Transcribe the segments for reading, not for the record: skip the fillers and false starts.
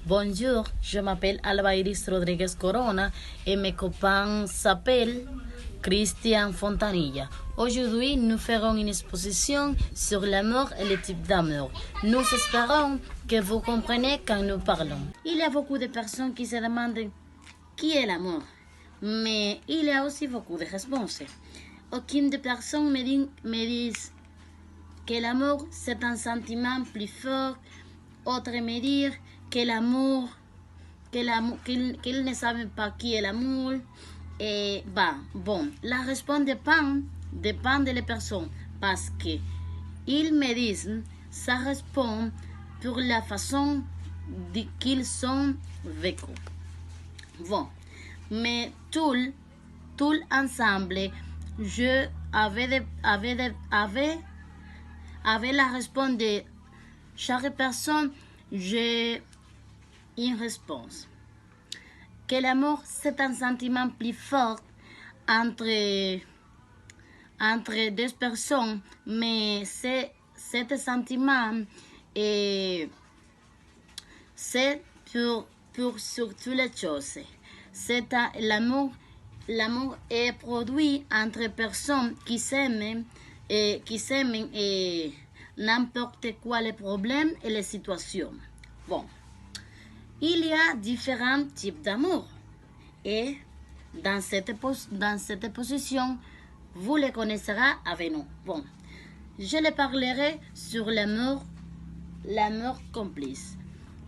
Bonjour, je m'appelle Alba Iris Rodriguez Corona et mes copains s'appellent Christian Fontanilla. Aujourd'hui, nous ferons une exposition sur l'amour et les types d'amour. Nous espérons que vous comprenez quand nous parlons. Il y a beaucoup de personnes qui se demandent qui est l'amour, mais il y a aussi beaucoup de réponses. Aucune des personnes me disent que l'amour c'est un sentiment plus fort, autres me disent que l'amour, qu'ils ne savent pas qui est l'amour. Et bon, la réponse dépend de les personnes parce que ils me disent ça répond pour la façon qu'ils sont vécus. Bon, mais tout ensemble, je avait la réponse de chaque personne, j'ai une réponse. Que l'amour, c'est un sentiment plus fort entre deux personnes, mais ce sentiment c'est pour sur toutes les choses. L'amour est produit entre personnes qui s'aiment et n'importe quoi les problèmes et les situations. Bon. Il y a différents types d'amour et dans cette position, vous les connaîtrez avec nous. Bon, je les parlerai sur l'amour complice.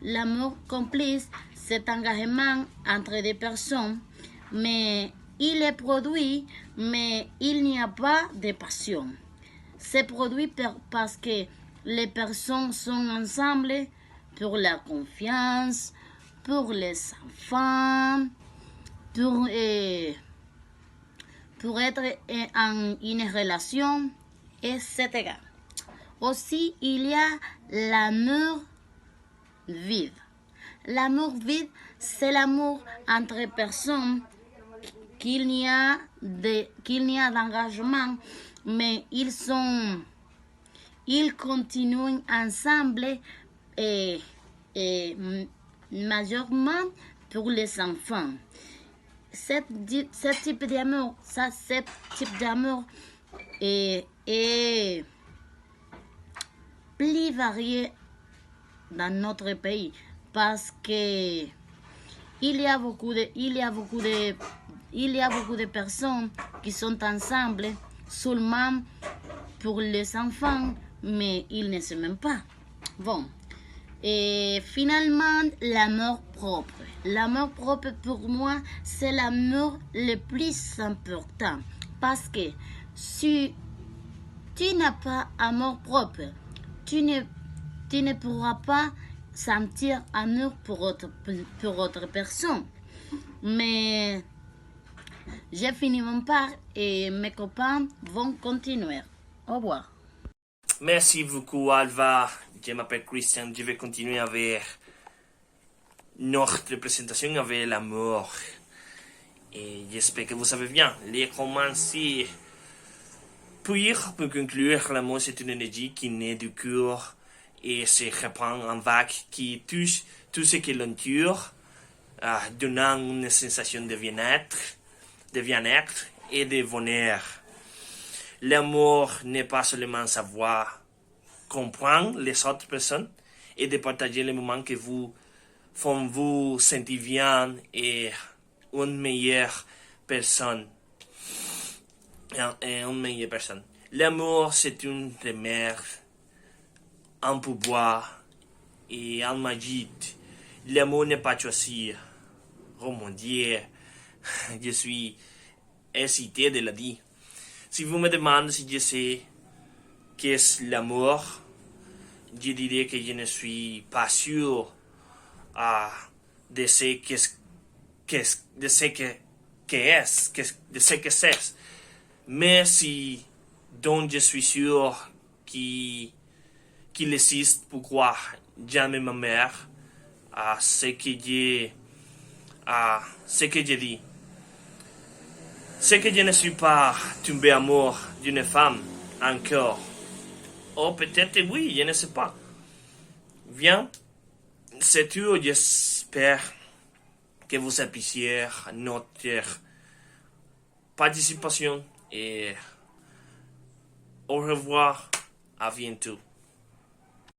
L'amour complice, c'est un engagement entre des personnes, mais il est produit, mais il n'y a pas de passion. C'est produit parce que les personnes sont ensemble pour la confiance, pour les enfants, pour être en une relation, etc. Aussi, il y a l'amour vide. L'amour vide, c'est l'amour entre personnes qu'il n'y a d'engagement, mais ils continuent ensemble et majorement pour les enfants. Ce type d'amour est plus varié dans notre pays parce que il y a beaucoup de personnes qui sont ensemble seulement pour les enfants, mais ils ne s'aiment pas. Bon. Et finalement, l'amour propre. L'amour propre, pour moi, c'est l'amour le plus important. Parce que si tu n'as pas amour propre, tu ne pourras pas sentir amour pour autre personne. Mais j'ai fini mon part et mes copains vont continuer. Au revoir. Merci beaucoup, Alva. Je m'appelle Christian. Je vais continuer avec notre présentation avec l'amour. Et j'espère que vous savez bien. Les commencer. Puis, pour conclure, l'amour, c'est une énergie qui naît du cœur et se répand en vague qui touche tout ce qui l'entoure, donnant une sensation de bien-être et de bonheur. L'amour n'est pas seulement savoir comprendre les autres personnes et de partager les moments que vous font vous sentir bien et une meilleure personne. L'amour, c'est une remède, un pouvoir et un magie. L'amour n'est pas choisi. Oh mon Dieu, je suis hésité de le dire. Si vous me demandez si je sais qu'est-ce l'amour, je dirais que je ne suis pas sûr de ce que c'est. Mais si dont je suis sûr qu'il existe, pourquoi jamais ma mère ce que je dis. C'est que je ne suis pas tombé amoureux d'une femme encore. Oh, peut-être oui, je ne sais pas. Bien, c'est tout. J'espère que vous appréciez notre participation et au revoir, à bientôt.